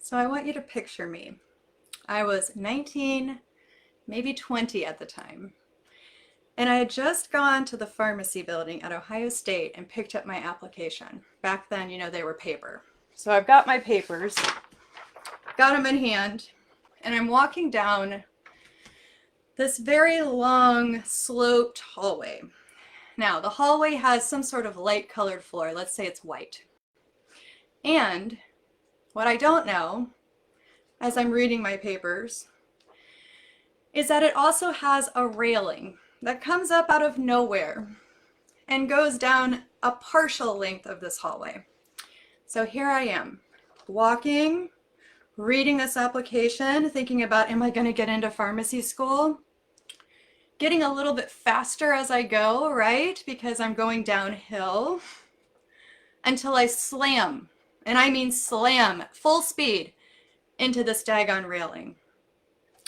So I want you to picture me. I was 19, maybe 20 at the time. And I had just gone to the pharmacy building at Ohio State and picked up my application. Back then, they were paper. So I've got my papers, got them in hand, and I'm walking down this very long, sloped hallway. Now, the hallway has some sort of light colored floor. Let's say it's white. And what I don't know, as I'm reading my papers, is that it also has a railing that comes up out of nowhere and goes down a partial length of this hallway. So here I am, walking, reading this application, thinking about, am I going to get into pharmacy school? Getting a little bit faster as I go, right? Because I'm going downhill until I slam, and I mean slam, full speed into this daggone railing.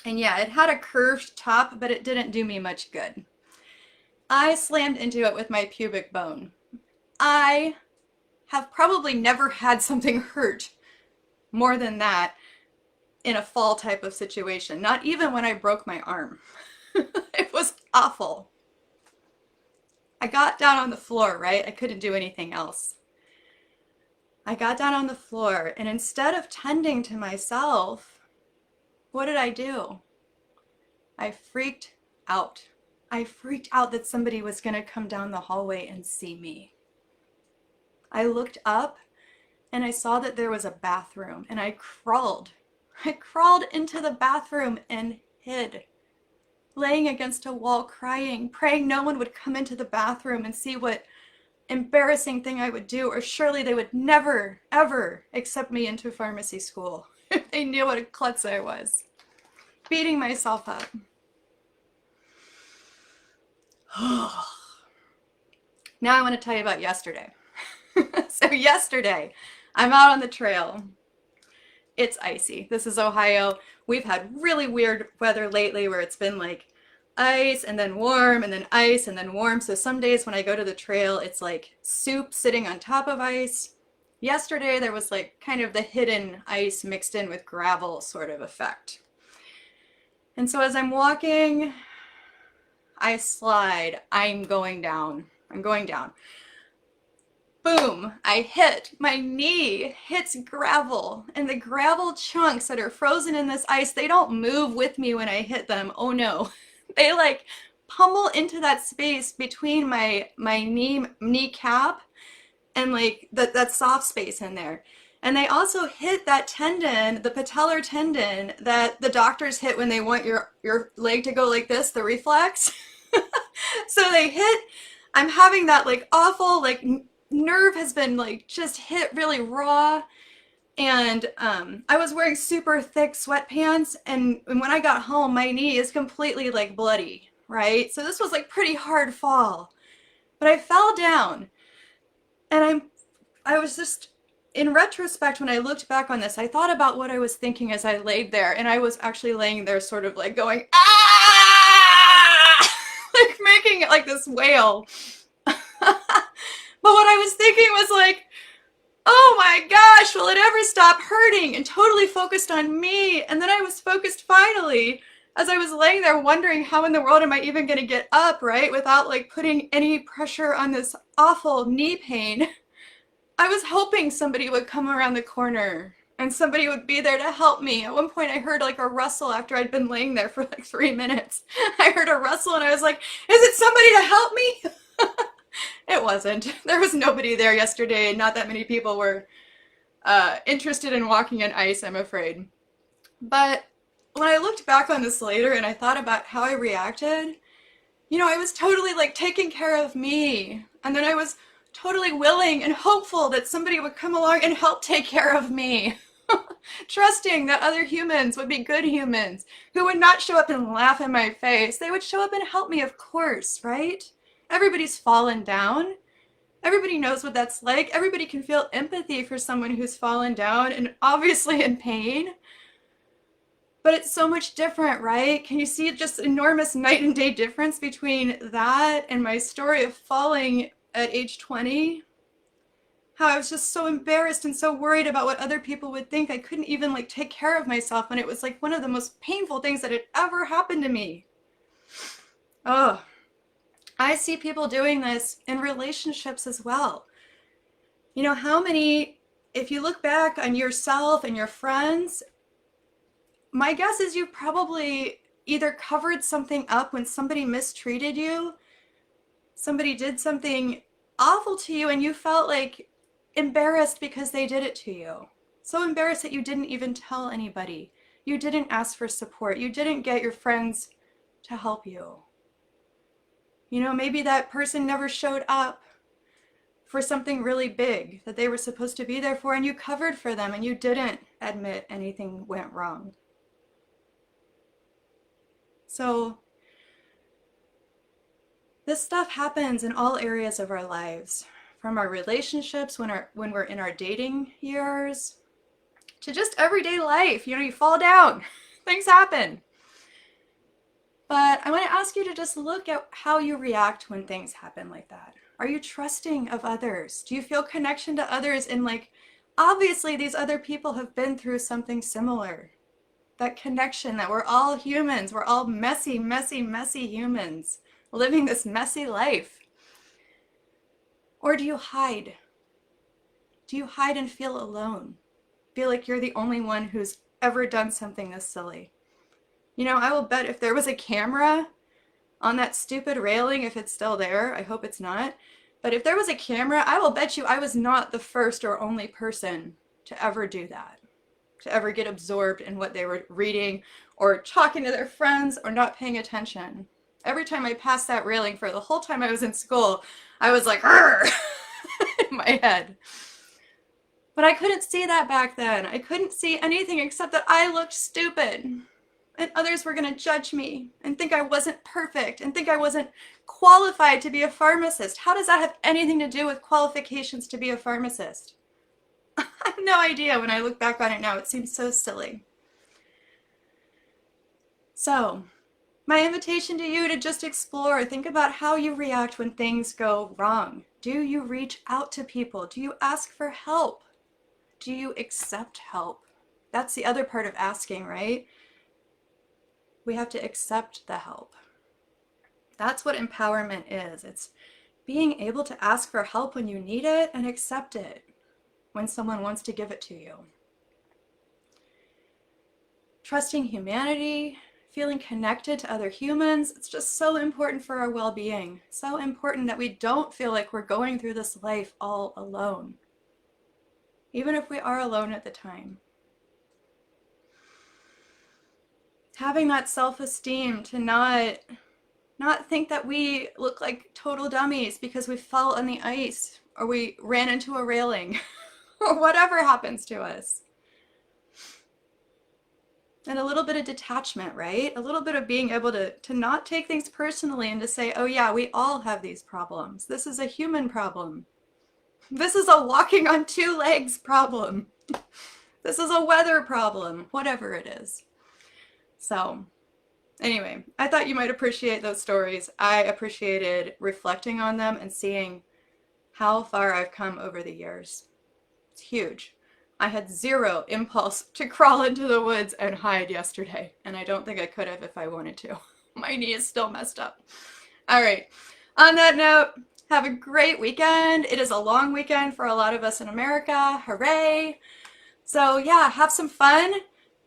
And yeah, it had a curved top, but it didn't do me much good. I slammed into it with my pubic bone. I have probably never had something hurt more than that in a fall type of situation, not even when I broke my arm. It was awful. I got down on the floor, right? I couldn't do anything else. I got down on the floor, and instead of tending to myself, what did I do? I freaked out. I freaked out that somebody was going to come down the hallway and see me. I looked up and I saw that there was a bathroom, and I crawled. I crawled into the bathroom and hid, laying against a wall, crying, praying no one would come into the bathroom and see what embarrassing thing I would do, or surely they would never, ever accept me into pharmacy school if they knew what a klutz I was. Beating myself up. Now I want to tell you about yesterday. So yesterday, I'm out on the trail. It's icy. This is Ohio. We've had really weird weather lately where it's been like ice and then warm and then ice and then warm. So some days when I go to the trail, it's like soup sitting on top of ice. Yesterday, there was like kind of the hidden ice mixed in with gravel sort of effect. And so as I'm walking, I slide. I'm going down. I'm going down. Boom, I hit. My knee hits gravel, and the gravel chunks that are frozen in this ice, they don't move with me when I hit them. Oh no. They like pummel into that space between my kneecap and like that soft space in there. And they also hit that tendon, the patellar tendon that the doctors hit when they want your leg to go like this, the reflex. So they hit, I'm having that like awful, like nerve has been like just hit really raw. And I was wearing super thick sweatpants, and when I got home, my knee is completely like bloody, right? So this was like pretty hard fall. But I fell down, and I was just, in retrospect, when I looked back on this, I thought about what I was thinking as I laid there, and I was actually laying there sort of like going, ah! Like making it like this wail. But what I was thinking was like, oh my gosh, will it ever stop hurting? And totally focused on me. And then I was focused finally, as I was laying there wondering how in the world am I even going to get up, right? Without like putting any pressure on this awful knee pain. I was hoping somebody would come around the corner and somebody would be there to help me. At one point I heard like a rustle after I'd been laying there for like 3 minutes. I heard a rustle and I was like, is it somebody to help me? It wasn't. There was nobody there yesterday, and not that many people were interested in walking in ice, I'm afraid. But when I looked back on this later and I thought about how I reacted, I was totally like taking care of me. And then I was totally willing and hopeful that somebody would come along and help take care of me. Trusting that other humans would be good humans who would not show up and laugh in my face. They would show up and help me, of course, right? Everybody's fallen down. Everybody knows what that's like. Everybody can feel empathy for someone who's fallen down and obviously in pain. But it's so much different, right? Can you see just enormous night and day difference between that and my story of falling at age 20? how I was just so embarrassed and so worried about what other people would think. I couldn't even like take care of myself, and it was like one of the most painful things that had ever happened to me. Oh, I see people doing this in relationships as well. You know, how many, if you look back on yourself and your friends, my guess is you probably either covered something up when somebody mistreated you, somebody did something awful to you, and you felt like embarrassed because they did it to you. So embarrassed that you didn't even tell anybody. You didn't ask for support. You didn't get your friends to help you. You know, maybe that person never showed up for something really big that they were supposed to be there for, and you covered for them and you didn't admit anything went wrong. So this stuff happens in all areas of our lives, from our relationships when we're in our dating years to just everyday life. You know, you fall down, things happen. But I want to ask you to just look at how you react when things happen like that. Are you trusting of others? Do you feel connection to others? And like, obviously these other people have been through something similar. That connection that we're all humans, we're all messy, messy, messy humans living this messy life. Or do you hide? Do you hide and feel alone? Feel like you're the only one who's ever done something this silly? You know, I will bet if there was a camera on that stupid railing, if it's still there, I hope it's not, but if there was a camera, I will bet you I was not the first or only person to ever do that, to ever get absorbed in what they were reading or talking to their friends or not paying attention. Every time I passed that railing for the whole time I was in school, I was like, in my head. But I couldn't see that back then. I couldn't see anything except that I looked stupid. And others were going to judge me and think I wasn't perfect and think I wasn't qualified to be a pharmacist. How does that have anything to do with qualifications to be a pharmacist? I have no idea. When I look back on it now, it seems so silly. So, my invitation to you to just explore, think about how you react when things go wrong. Do you reach out to people? Do you ask for help? Do you accept help? That's the other part of asking, right? We have to accept the help. That's what empowerment is. It's being able to ask for help when you need it and accept it when someone wants to give it to you. Trusting humanity, feeling connected to other humans, it's just so important for our well-being. So important that we don't feel like we're going through this life all alone, even if we are alone at the time. Having that self-esteem to not think that we look like total dummies because we fell on the ice or we ran into a railing or whatever happens to us. And a little bit of detachment, right? A little bit of being able to not take things personally and to say, oh yeah, we all have these problems. This is a human problem. This is a walking on two legs problem. This is a weather problem, whatever it is. So anyway, I thought you might appreciate those stories. I appreciated reflecting on them and seeing how far I've come over the years. It's huge. I had zero impulse to crawl into the woods and hide yesterday, and I don't think I could have if I wanted to. My knee is still messed up. All right, on that note, have a great weekend. It is a long weekend for a lot of us in America. Hooray! So yeah, have some fun.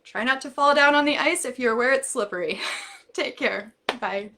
Try not to fall down on the ice if you're where it's slippery. Take care. Bye.